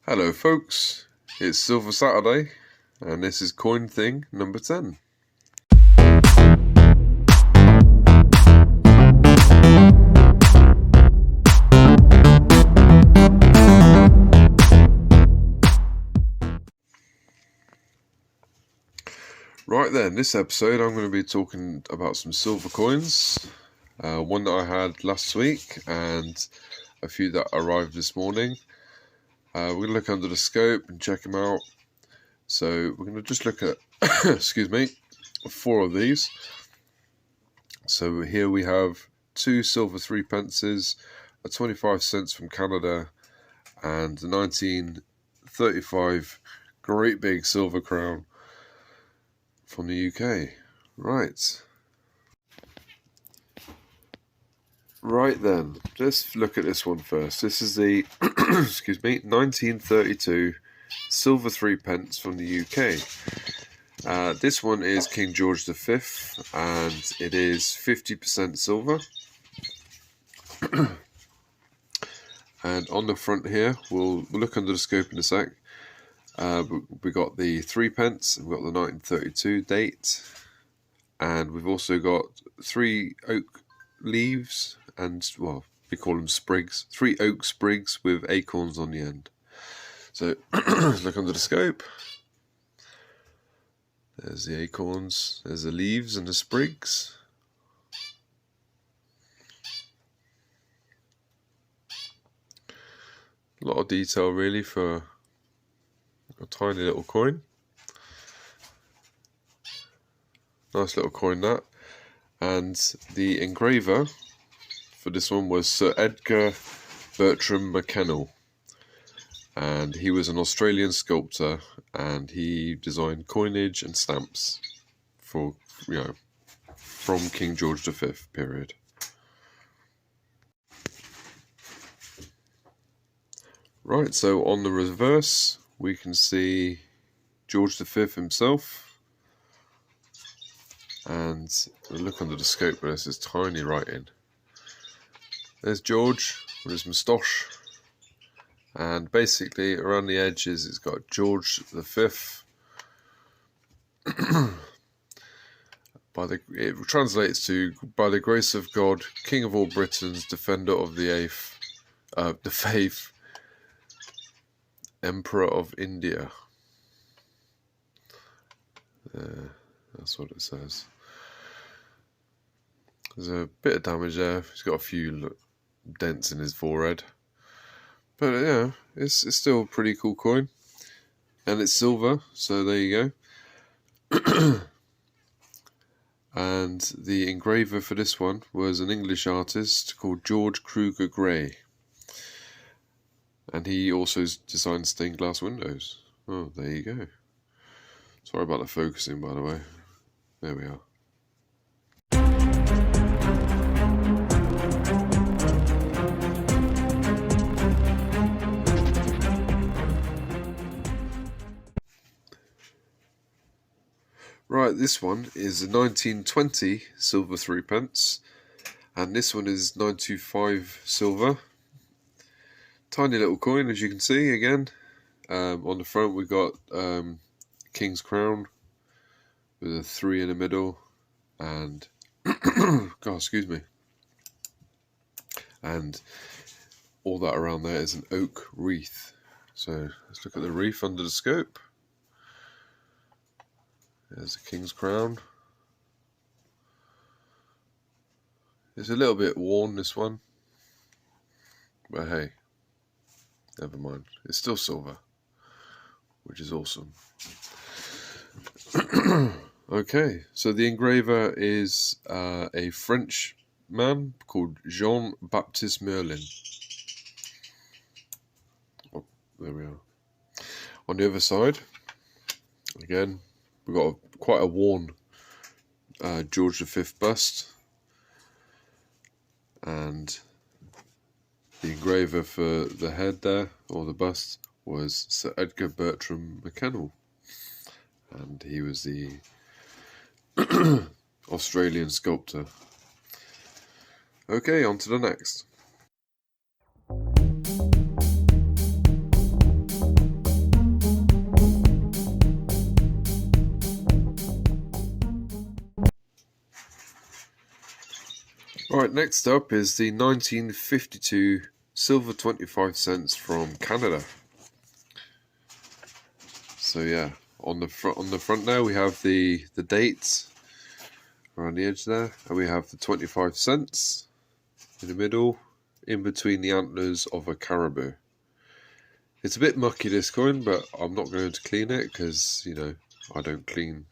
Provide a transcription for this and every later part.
Hello folks, it's Silver Saturday and this is coin thing number 10. Right then, this episode I'm going to be talking about some silver coins, one that I had last week and a few that arrived this morning. We're going to look under the scope and check them out. So we're going to just look at, excuse me, 4 of these. So here we have 2 silver 3 pences, a 25 cents from Canada, and a 1935 great big silver crown from the UK. Right then, let's look at this one first. This is the, excuse me, 1932 silver 3 pence from the UK. This one is King George V, and it is 50% silver. And on the front here, we'll look under the scope in a sec. We got the 3 pence, we've got the 1932 date, and we've also got 3 oak leaves, and well, we call them sprigs. 3 oak sprigs with acorns on the end. So let's look under the scope. There's the acorns, there's the leaves and the sprigs. A lot of detail really for a tiny little coin. Nice little coin that. And the engraver for this one was Sir Edgar Bertram McKennell. And he was an Australian sculptor, and he designed coinage and stamps for, from King George V period. Right, so on the reverse, we can see George V himself. And look under the scope where this is tiny writing. There's George with his moustache. And basically, around the edges, it's got George V. It translates to, by the grace of God, King of all Britons, defender of the faith, Emperor of India. That's what it says. There's a bit of damage there. He's got a few dents in his forehead. But yeah, it's still a pretty cool coin. And it's silver, so there you go. And the engraver for this one was an English artist called George Kruger Gray. And he also designed stained glass windows. Oh, there you go. Sorry about the focusing, by the way. There we are. Right, this one is a 1920 silver 3 pence, and this one is 925 silver. Tiny little coin, as you can see again. On the front we've got King's Crown with a 3 in the middle, and God, excuse me. And all that around there is an oak wreath. So let's look at the wreath under the scope. There's the King's Crown. It's a little bit worn, this one. But hey, never mind. It's still silver, which is awesome. Okay, so the engraver is a French man called Jean-Baptiste Merlin. Oh, there we are. On the other side, again, we've got quite a worn George V bust, and the engraver for the head there, or the bust, was Sir Edgar Bertram McKennell, and he was the Australian sculptor. Okay, on to the next. Right, next up is the 1952 silver 25 cents from Canada. So yeah, on the front there we have the dates around the edge there, and we have the 25 cents in the middle, in between the antlers of a caribou. It's a bit mucky, this coin, but I'm not going to clean it because, you know, I don't clean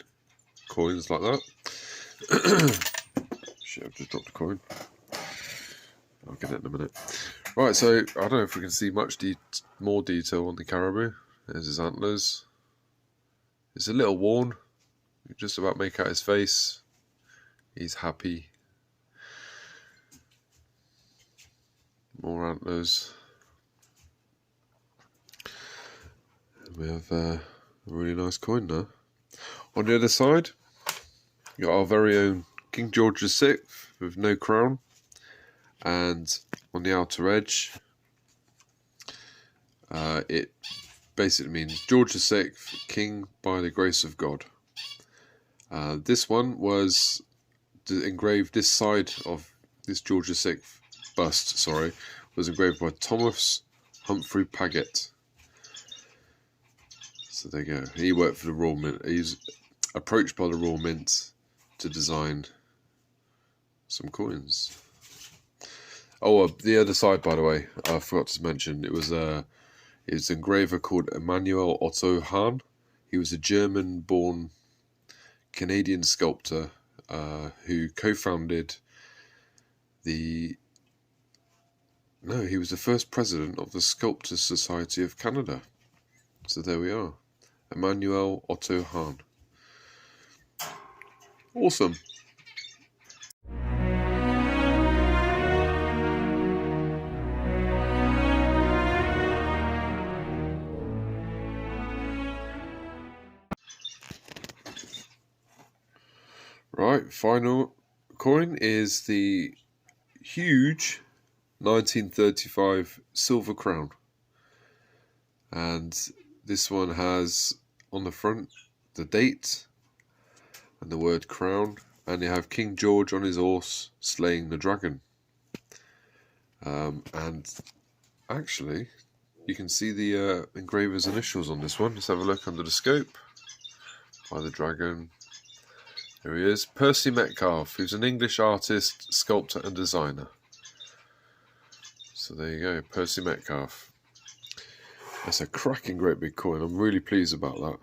coins like that. Shit, I've just dropped a coin. I'll get it in a minute. Right, so I don't know if we can see much more detail on the caribou. There's his antlers. It's a little worn. You can just about make out his face. He's happy. More antlers. And we have a really nice coin now. On the other side, you got our very own King George VI with no crown. And on the outer edge, it basically means George VI, King by the grace of God. This one was engraved, this side of this George VI bust, was engraved by Thomas Humphrey Paget. So there you go. He worked for the Royal Mint. He's approached by the Royal Mint to design some coins. Oh, the other side, by the way, I forgot to mention, it was an engraver called Emanuel Otto Hahn. He was a German-born Canadian sculptor who co-founded he was the first president of the Sculptors Society of Canada. So there we are. Emanuel Otto Hahn. Awesome. Right, final coin is the huge 1935 silver crown. And this one has on the front the date and the word crown, and you have King George on his horse slaying the dragon. And actually, you can see the engraver's initials on this one. Let's have a look under the scope. By the dragon. There he is, Percy Metcalfe, who's an English artist, sculptor and designer. So there you go, Percy Metcalfe. That's a cracking great big coin. I'm really pleased about that.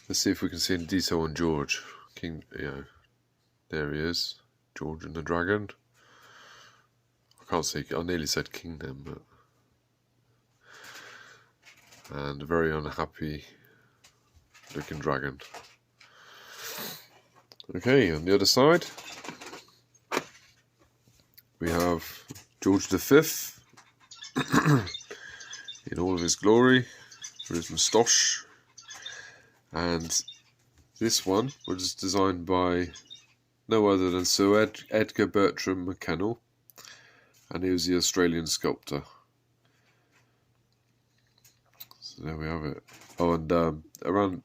Let's see if we can see any detail on George. King, there he is, George and the dragon. I can't see, I nearly said king then, but... And a very unhappy looking dragon. Okay, on the other side, we have George V in all of his glory, with his moustache. And this one was designed by no other than Sir Edgar Bertram McKennell, and he was the Australian sculptor. So there we have it. Oh, and around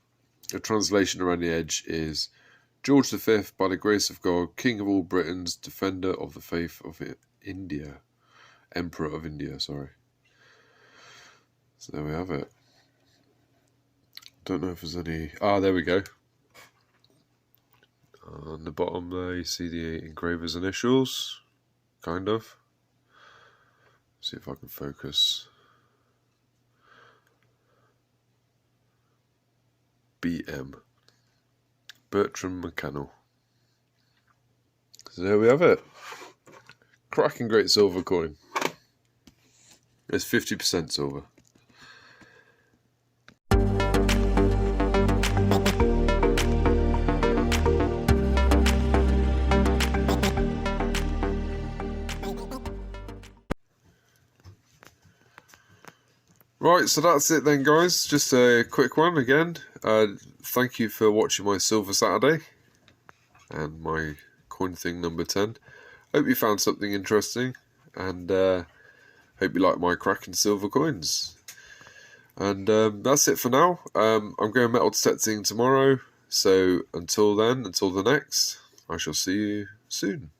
the translation around the edge is George V, by the grace of God, King of all Britons, defender of the faith of India. Emperor of India, sorry. So there we have it. Don't know if there's any... Ah, there we go. On the bottom there, you see the engraver's initials. Kind of. See if I can focus. BM. Bertram McKennell. So there we have it. Cracking great silver coin. It's 50% silver. Right, so that's it then, guys. Just a quick one again. Thank you for watching my Silver Saturday and my coin thing number 10. Hope you found something interesting, and hope you like my cracking silver coins. And that's it for now. I'm going metal detecting tomorrow, so until then, until the next, I shall see you soon.